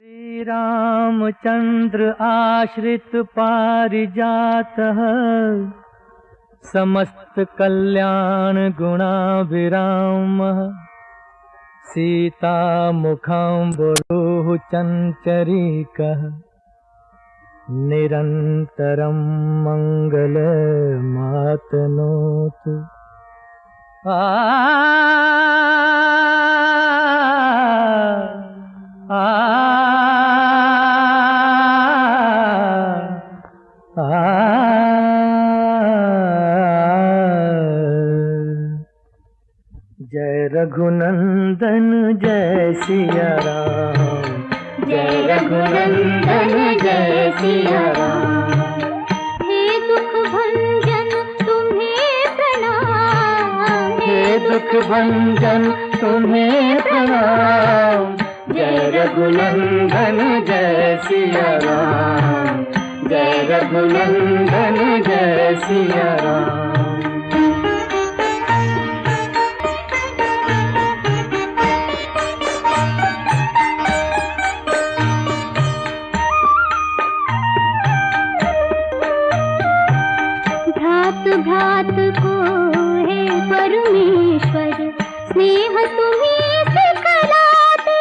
श्री रामचंद्र आश्रित पारिजातः समस्त कल्याण गुणाभिरामः सीता मुखाम्बुरुः चञ्चरीकः निरन्तरं मङ्गलमातनोतु। जय रघुनंदन जय सिया राम, जय रघुनंदन जय सिया राम। हे दुख भंजन तुम्हें प्रणाम, हे दुख भंजन तुम्हें प्रणाम। जय रघुनंदन जय सिया राम, जय रघुनंदन जय सिया राम। भ्रात को हे परमेश्वर स्नेह तुम्हें सिखलाते।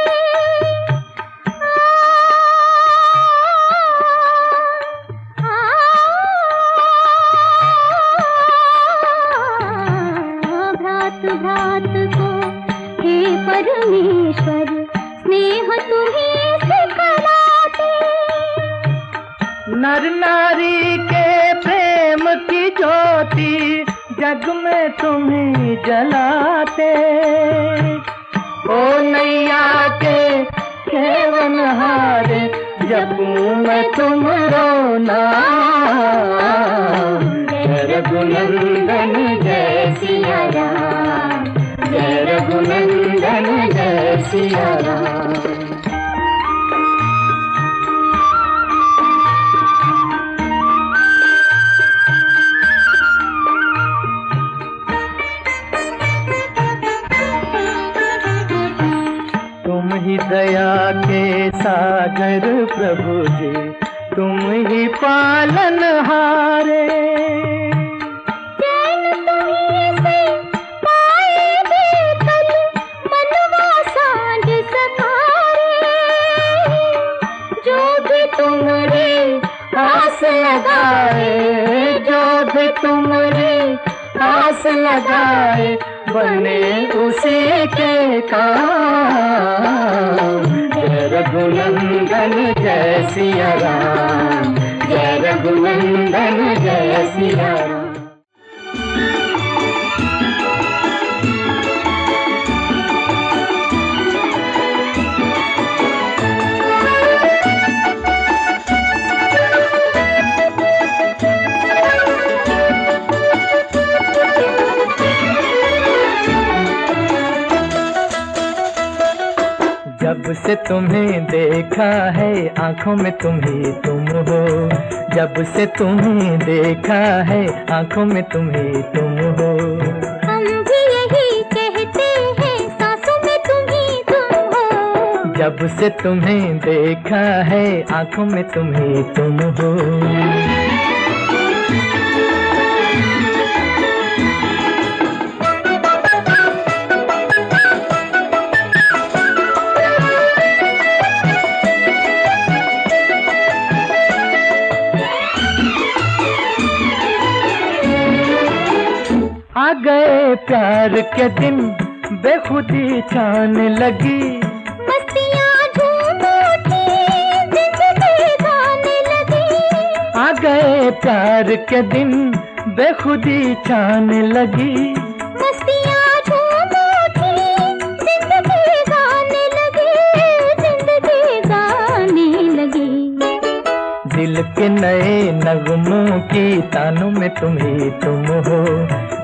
भ्रात को हे परमेश्वर स्नेह तुम्हें सिखलाते। नर नारी के प्रेम की ज्योति जग में तुम्हें जलाते। ओ नैया के केवन हारे जपूं मैं तुमरो नाम। जय रघुनंदन जय सिया राम, जय रघुनंदन जय सिया राम। दया के सागर प्रभु जी तुम ही पालनहारे। चैन तुम्हीं से पाए बेकल मनवा सांझ सखारे। जो भी तुमरे आस लगाए, जो भी तुमरे आस लगाए बने उसी के काम। जय रघुनंदन जय सिया राम, जय रघुनंदन जय सिया राम। जब से तुम्हें देखा है आंखों में तुम ही तुम हो। जब से तुम्हें देखा है आंखों में तुम ही तुम हो। हम भी यही कहते हैं सांसों में तुम ही तुम हो। जब से तुम्हें देखा है आंखों में तुम ही तुम हो। आ गए प्यार के दिन बेखुदी छाने लगी। मस्तियाँ झूम उठी जिंदगी गाने लगी। आ गए प्यार के दिन बेखुदी छाने लगी। मस्तियाँ झूम उठी जिंदगी गाने लगी, जिंदगी गाने लगी। दिल के नए नगमों की तानों में तुम ही तुम हो।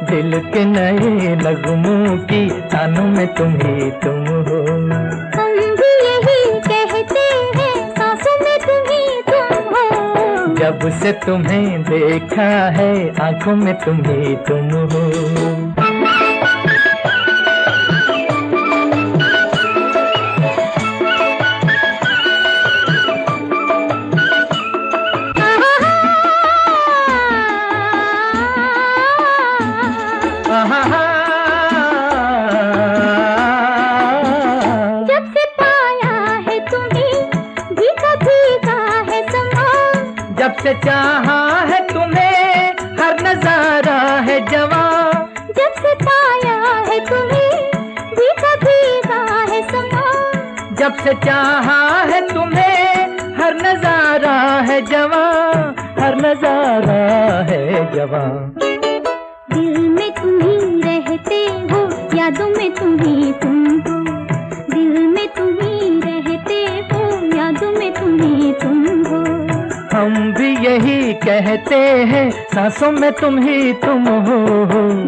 दिल के नए नगमों की तानों में तुम ही तुम हो। हम भी यही कहते हैं सांसों में तुम ही तुम हो। जब से तुम्हें देखा है आंखों में तुम ही तुम हो। जब से चाहा है तुम्हें हर नजारा है जवां, जब से पाया है तुम्हें भीगा भीगा है समा, जब से चाहा है तुम्हें हर नजारा है जवां, हर नजारा है जवां। दिल में तुम ही रहते हो, यादों में तुम ही तुम हो, दिल में तुम ही रहते हो, यादों में तुम ही तुम हो। हम भी यही कहते हैं, सांसों में तुम ही तुम हो।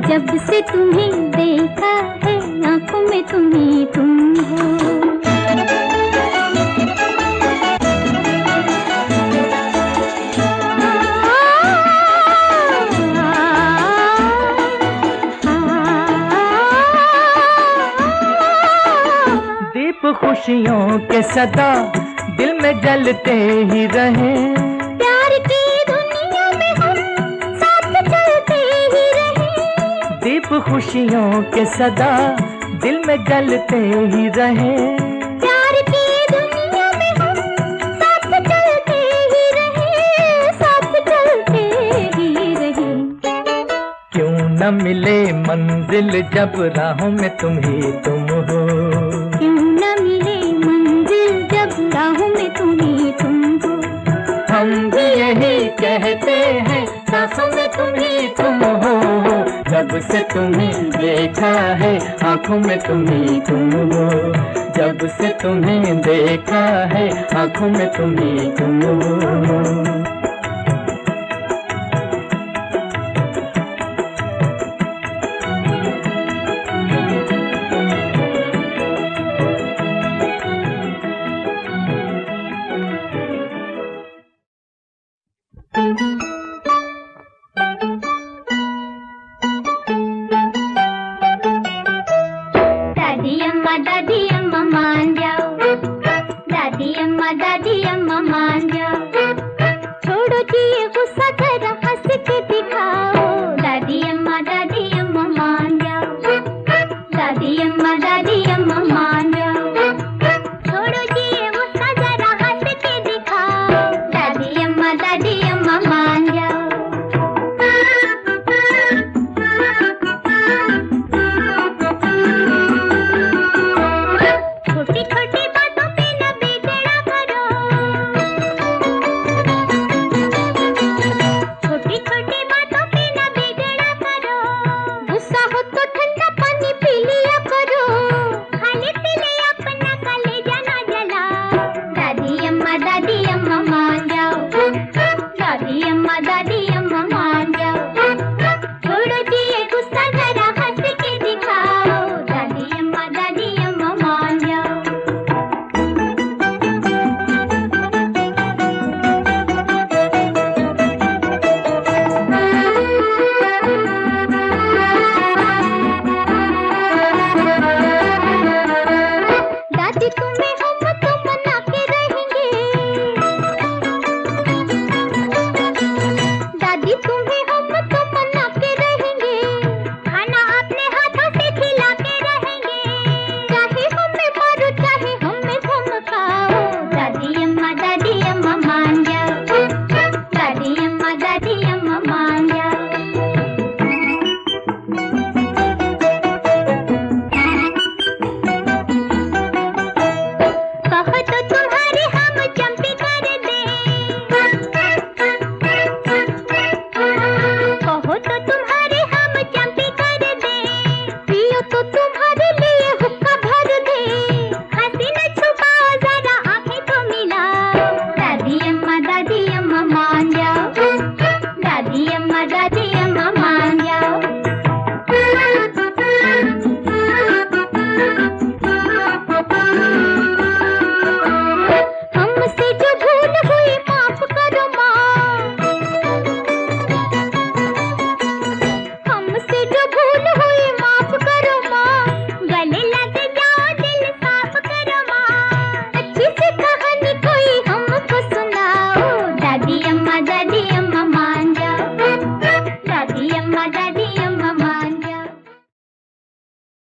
जब से तुम्हें देखा है, आंखों में तुम ही तुम हो। दीप खुशियों के सदा दिल में जलते ही रहे, प्यार की दुनिया में हम साथ चलते ही रहे। दीप खुशियों के सदा दिल में जलते ही रहे, प्यार की दुनिया में हम साथ चलते ही रहे, साथ चलते ही रहे। क्यों न मिले मंजिल जब राहों में तुम ही तुम हो, क्यों न मिले मंजिल जब राहों में तुम ही तुम हो। हम भी यही कहते हैं, सांसों में तुम ही तुम हो। जब से तुम्हें देखा है, आंखों में तुम ही तुम हो। जब से तुम्हें देखा है, आंखों में तुम ही तुम हो। दादी अम्मा मान जाओ, दादी अम्मा मान जाओ।